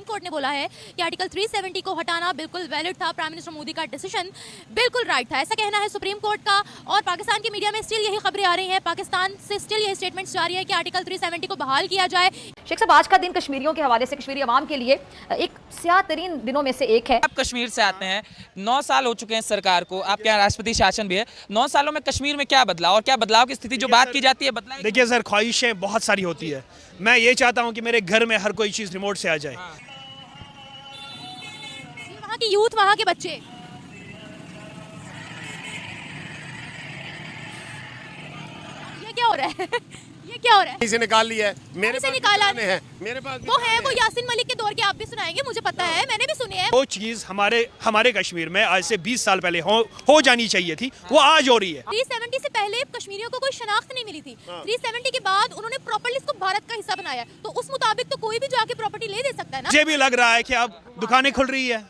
Court ने बोला है कि आर्टिकल 370 को हटाना बिल्कुल वैलिड था, प्राइम मिनिस्टर मोदी का डिसीजन बिल्कुल राइट था, ऐसा कहना है सुप्रीम कोर्ट का। और पाकिस्तान की मीडिया में स्टिल यही खबरें आ रही हैं, पाकिस्तान से स्टिल यही स्टेटमेंट्स जारी है कि आर्टिकल 370 को बहाल किया जाए। शेख साहब, आज का दिन कश्मीरियों के हवाले से, कश्मीरी अवाम के लिए एक स्याह तरीन दिनों में से एक है। आप कश्मीर से आते हैं, 9 साल हो चुके हैं सरकार को, आपके यहाँ राष्ट्रपति शासन भी है। 9 सालों में कश्मीर में क्या बदलाव और क्या बदलाव की स्थिति जो बात की जाती है बदलाव? देखिए सर, ख्वाहिशें बहुत सारी होती है। मैं ये चाहता हूँ कि मेरे घर में हर कोई चीज़ रिमोट से आ जाए। वहाँ की यूथ, वहाँ के बच्चे, ये क्या हो रहा है? ये क्या हो रहा है? से निकाल लिया है, मेरे से निकाला है, मेरे पास वो है, वो यासीन मलिक के दौर के आप भी सुनाएंगे, मुझे पता है, मैंने भी सुनी है। वो चीज़ हमारे कश्मीर में आज से 20 साल पहले हो जानी चाहिए थी, वो आज हो रही है। 370 से पहले कश्मीरियों को कोई शनाख्त नहीं मिली थी। 370 के बाद उन्होंने प्रॉपर्ली इसको भारत का हिस्सा बनाया, तो उस मुताबिक तो कोई भी जाके प्रॉपर्टी ले दे सकता है ना। मुझे भी लग रहा है कि अब दुकानें खुल रही है,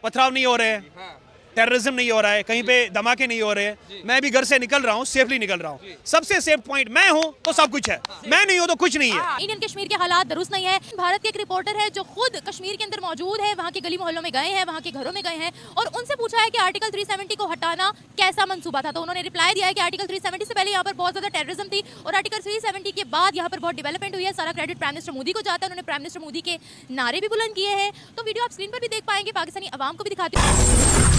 पथराव नहीं हो रहे हैं, टेररिज्म नहीं हो रहा है, कहीं पे धमाके नहीं हो रहे हैं। मैं भी घर से निकल रहा हूँ, सेफली निकल रहा हूँ। सबसे सेफ पॉइंट मैं हूँ तो सब कुछ है, मैं नहीं हूँ तो कुछ नहीं है। इंडियन कश्मीर के हालात दुरुस्त नहीं है। भारत के एक रिपोर्टर है जो खुद कश्मीर के अंदर मौजूद है, वहाँ के गली मोहल्लों में गए हैं, वहाँ के घरों में गए हैं और उनसे पूछा है कि आर्टिकल 370 को हटाना कैसा मंसूबा था। तो उन्होंने रिप्लाई दिया है कि आर्टिकल 370 से पहले यहाँ पर बहुत ज्यादा टेररिज्म थी और आर्टिकल 370 के बाद यहाँ पर बहुत डेवलपमेंट हुई है। सारा क्रेडिट प्राइम मिनिस्टर मोदी को जाता है, उन्होंने प्राइम मिनिस्टर मोदी के नारे भी बुलंद किए हैं। तो वीडियो आप स्क्रीन पर भी देख पाएंगे, पाकिस्तानी अवाम को भी दिखाती हूँ।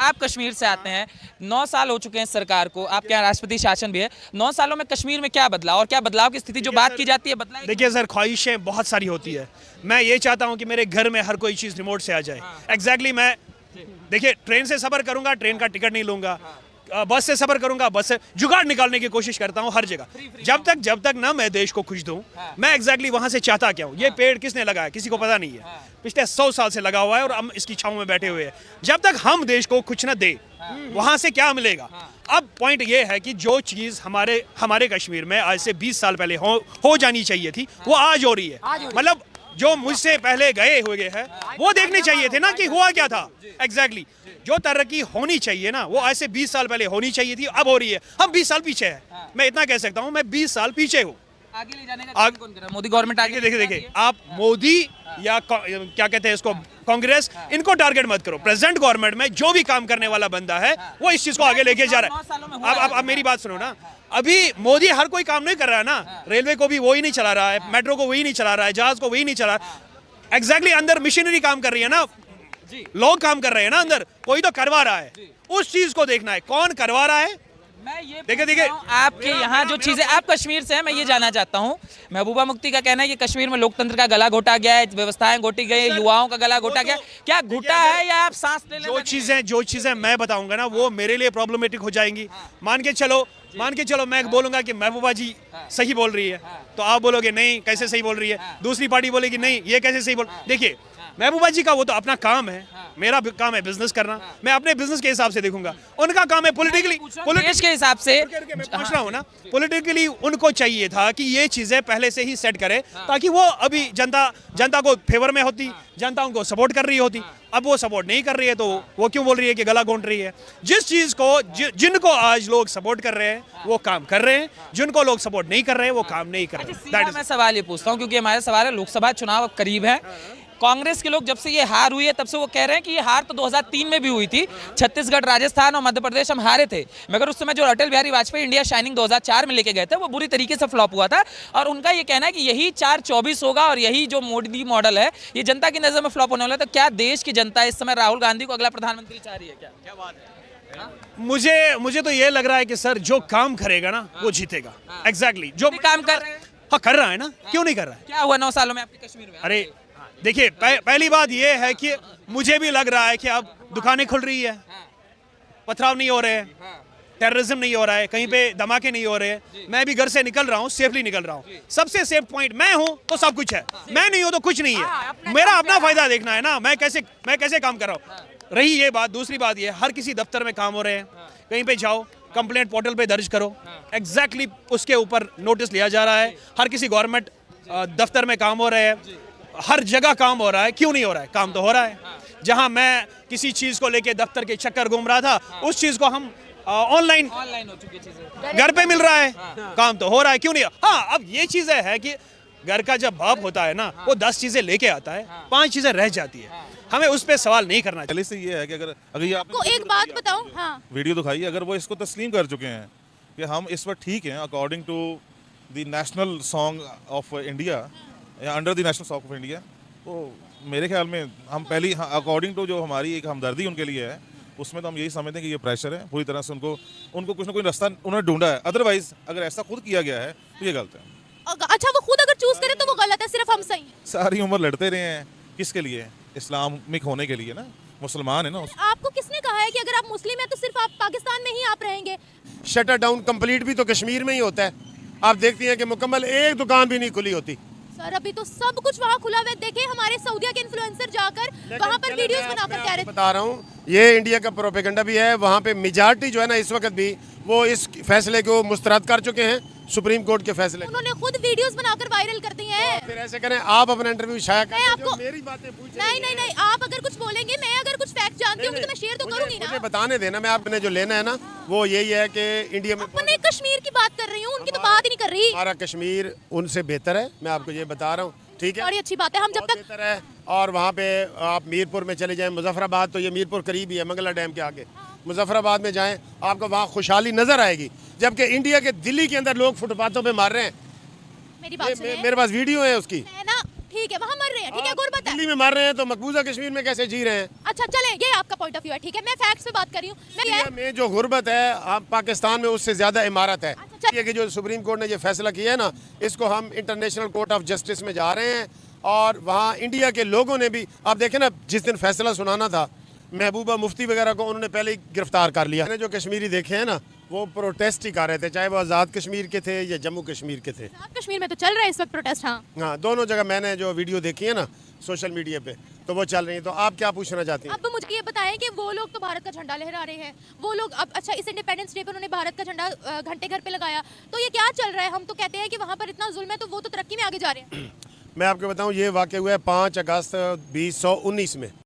आप कश्मीर से आते हैं, 9 साल हो चुके हैं सरकार को, आपके यहाँ राष्ट्रपति शासन भी है। 9 सालों में कश्मीर में क्या बदलाव और क्या बदलाव की स्थिति जो बात की जाती है बदलाव? देखिए सर, ख्वाहिशें बहुत सारी होती है। मैं ये चाहता हूँ कि मेरे घर में हर कोई चीज़ रिमोट से आ जाए। एग्जैक्टली मैं देखिए ट्रेन से सफ़र करूँगा, ट्रेन का टिकट नहीं लूँगा, बस से सफ़र करूँगा, बस से जुगाड़ निकालने की कोशिश करता हूँ हर जगह। जब तक ना मैं देश को खुश दूँ, मैं एग्जैक्टली वहाँ से चाहता क्या हूँ। ये पेड़ किसने लगाया किसी को पता नहीं है, पिछले 100 साल से लगा हुआ है और हम इसकी छाँव में बैठे हुए हैं। जब तक हम देश को कुछ न दे, वहाँ से क्या मिलेगा। अब पॉइंट ये है कि जो चीज़ हमारे कश्मीर में आज से 20 साल पहले हो जानी चाहिए थी, वो आज हो रही है। मतलब जो मुझसे पहले गए हुए हैं वो देखने चाहिए थे ना कि हुआ क्या था। एग्जैक्टली जो तरक्की होनी चाहिए ना, वो आज से 20 साल पहले होनी चाहिए थी, अब हो रही है। हम 20 साल पीछे हैं, मैं इतना कह सकता हूँ, मैं 20 साल पीछे हूँ। आगे ले जाने का काम कौन कर रहा है? मोदी गवर्नमेंट आगे देखिए आप मोदी या क्या कहते हैं इसको, कांग्रेस, इनको टारगेट मत करो। प्रेसिडेंट गवर्नमेंट में जो भी काम करने वाला बंदा है वो इस चीज को आगे लेके जा रहा है। अब मेरी बात सुनो ना, अभी मोदी हर कोई काम नहीं कर रहा है ना। रेलवे को भी वही नहीं चला रहा है, मेट्रो को वही नहीं चला रहा है, जहाज को वही नहीं चला रहा है। एग्जैक्टली अंदर मशीनरी काम कर रही है ना, लोग काम कर रहे हैं ना, अंदर कोई तो करवा रहा है। उस चीज को देखना है कौन करवा रहा है। मैं ये देखिए आपके यहाँ जो चीजें, आप कश्मीर से हैं, मैं ये जानना चाहता हूँ। महबूबा मुफ्ती का कहना है कि कश्मीर में लोकतंत्र का गला घोटा गया है, व्यवस्थाएं घोटी गई, युवाओं का गला घोटा गया। क्या घुटा है या आप सांस ले जो चीजें मैं बताऊंगा ना, वो मेरे लिए प्रॉब्लमेटिक हो जाएंगी। मान के चलो मैं बोलूंगा कि महबूबा जी सही बोल रही है, तो आप बोलोगे नहीं कैसे सही बोल रही है। दूसरी पार्टी बोलेगी नहीं ये कैसे सही बोल। देखिए महबूबा जी का वो तो अपना काम है, मेरा काम है बिजनेस करना, मैं अपने बिजनेस के हिसाब से देखूंगा। उनका काम है पॉलिटिकली के हिसाब से। मैं पूछ रहा हूँ ना, पॉलिटिकली उनको चाहिए था कि ये चीजें पहले से ही सेट करे, ताकि वो अभी जनता को फेवर में होती, जनता उनको सपोर्ट कर रही होती। अब वो सपोर्ट नहीं कर रही है, तो वो क्यों बोल रही है कि गला घोंट रही है। जिस चीज को जिनको आज लोग सपोर्ट कर रहे हैं वो काम कर रहे हैं, जिनको लोग सपोर्ट नहीं कर रहे हैं वो काम नहीं कर रहे। मैं सवाल ये पूछता हूँ क्योंकि हमारे सवाल है, लोकसभा चुनाव करीब है। कांग्रेस के लोग जब से ये हार हुई है तब से वो कह रहे हैं कि ये हार तो 2003 में भी हुई थी, छत्तीसगढ़, राजस्थान और मध्य प्रदेश हम हारे थे, मगर उस समय जो अटल बिहारी वाजपेयी इंडिया शाइनिंग 2004 में लेके गए थे वो बुरी तरीके से फ्लॉप हुआ था। और उनका ये कहना है कि यही 4-24 होगा और यही जो मोदी मॉडल है ये जनता की नजर में फ्लॉप होने वाला है। तो क्या देश की जनता इस समय राहुल गांधी को अगला प्रधानमंत्री चाह रही है? क्या बात है? मुझे तो ये लग रहा है कि सर जो काम करेगा ना वो जीतेगा। एग्जैक्टली जो काम कर रहे हैं। हाँ कर रहा है ना, क्यों नहीं कर रहा है। क्या हुआ 9 सालों में आपके कश्मीर में? अरे देखिए पहली बात ये है कि मुझे भी लग रहा है कि अब दुकानें खुल रही है, पथराव नहीं हो रहे हैं, टेररिज्म नहीं हो रहा है, कहीं पे धमाके नहीं हो रहे हैं। मैं भी घर से निकल रहा हूँ, सेफली निकल रहा हूँ। सबसे सेफ पॉइंट मैं हूँ तो सब कुछ है, मैं नहीं हूँ तो कुछ नहीं है। मेरा अपना फायदा देखना है ना, मैं कैसे काम कर रहा हूँ। रही ये बात, दूसरी बात ये, हर किसी दफ्तर में काम हो रहे हैं, कहीं पे जाओ कंप्लेंट पोर्टल पे दर्ज करो, एग्जैक्टली उसके ऊपर नोटिस लिया जा रहा है। हर किसी गवर्नमेंट दफ्तर में काम हो रहे हैं, हर जगह काम हो रहा है। क्यों नहीं हो रहा है? काम तो हो रहा है। जहां मैं किसी चीज़ को लेके दफ्तर के चक्कर घूम रहा था, उस चीज़ को हम ऑनलाइन ऑनलाइन हो चुकी चीजें। घर पे मिल रहा है, काम तो हो रहा है, क्यों नहीं। हाँ, अब ये चीजें है कि घर का जब बाप होता है ना, वो 10 चीजें लेके आता है, 5 चीजें रह जाती है। हमें उस पे सवाल नहीं करना चाहिए। पहले से ये है कि अगर ये को एक बात बताऊं, हाँ वीडियो दिखाई, अगर वो इसको तस्लीम कर चुके हैं कि हम इस वक्त ठीक हैं according to the national song of India या under the national song of India, तो मेरे ख्याल में हम पहली अकॉर्डिंग टू जो हमारी एक हमदर्दी उनके लिए है, उसमें तो हम यही समझते हैं कि ये प्रेशर है, पूरी तरह से उनको कुछ ना कोई रास्ता उन्होंने ढूंढा है। अदरवाइज अगर ऐसा खुद किया गया है तो ये गलत है। अच्छा, वो खुद अगर चूज करे तो वो गलत है, सिर्फ हम सही हैं। सारी उम्र लड़ते रहे हैं किसके लिए? इस्लामिक होने के लिए ना, मुसलमान है ना। आपको किसने कहा है कि अगर आप मुस्लिम हैं तो सिर्फ आप पाकिस्तान में ही आप रहेंगे? शटर डाउन कंप्लीट भी तो कश्मीर में ही होता है। आप देखती हैं कि मुकम्मल एक दुकान भी नहीं खुली होती। सर अभी तो सब कुछ वहाँ खुला हुआ है। देखे हमारे सऊदीया के इन्फ्लुएंसर जाकर वहाँ पर वीडियोस बनाकर कह रहे थे। बता रहा हूँ, ये इंडिया का प्रोपेगेंडा भी है। वहाँ पे मेजॉरिटी जो है ना इस वक्त भी वो इस फैसले को मुस्तरद कर चुके हैं, सुप्रीम कोर्ट के फैसले। उन्होंने खुद वीडियोस बनाकर वायरल कर दी हैं। फिर ऐसे करें, आप अपना इंटरव्यू शाया करें, मैं आपको जो मेरी बातें पूछ नहीं, आप अगर कुछ बोलेंगे, मैं अगर कुछ फैक्ट जानती हूँ तो मैं शेयर तो करूंगी मुझे ना। बताने देना। मैं आपने जो लेना है ना वो यही है कि इंडिया में अपने कश्मीर की बात कर रही हूँ, उनकी तो बात ही नहीं कर रही। हमारा कश्मीर उनसे बेहतर है, मैं आपको ये बता रहा हूँ, ठीक है। बड़ी अच्छी बात है। हम जब बहुत तक बेहतर है। और वहाँ पे आप मीरपुर में चले जाएं, मुजफ्फराबाद, तो ये मीरपुर करीब ही है, मंगला डैम के आगे। मुजफ्फराबाद में जाएं, आपको वहाँ खुशहाली नजर आएगी, जबकि इंडिया के दिल्ली के अंदर लोग फुटपाथों पे मार रहे हैं। मेरी बात सुनिए, मेरे पास वीडियो है उसकी। मैं ना, ठीक है वहाँ मर रहे हैं, ठीक है, गुर्बत है। दिल्ली में मार रहे हैं तो मकबूजा कश्मीर में कैसे जी रहे हैं? अच्छा चले, ये आपका पॉइंट ऑफ व्यू है, ठीक है। मैं फैक्ट्स पे बात कर रही हूँ। इंडिया में जो गुर्बत है, आप पाकिस्तान में उससे ज्यादा इमारत है। अच्छा, ये कि जो सुप्रीम कोर्ट ने ये फैसला किया है ना, इसको हम इंटरनेशनल कोर्ट ऑफ जस्टिस में जा रहे हैं। और वहाँ इंडिया के लोगों ने भी, आप देखें ना, जिस दिन फैसला सुनाना था, महबूबा मुफ्ती वगैरह को उन्होंने पहले ही गिरफ्तार कर लिया। मैंने जो कश्मीरी देखे हैं ना, वो प्रोटेस्ट ही कर रहे थे, चाहे वो आज़ाद कश्मीर के थे या जम्मू कश्मीर के थे। कश्मीर में तो चल रहा है इस वक्त प्रोटेस्ट। हाँ हाँ, दोनों जगह मैंने जो वीडियो देखी है ना सोशल मीडिया पे, तो वो चल रही है। तो आप क्या पूछना चाहती हैं? अब मुझे ये बताएं कि वो लोग तो भारत का झंडा लहरा रहे हैं, वो लोग अब अच्छा इस इंडिपेंडेंस डे पर उन्होंने भारत का झंडा घंटे घर पे लगाया, तो ये क्या चल रहा है? हम तो कहते हैं कि वहाँ पर इतना जुल्म है, तो वो तो तरक्की में आगे जा रहे हैं। मैं आपको बताऊं, ये वाक़या हुआ है 5 अगस्त 2019 में।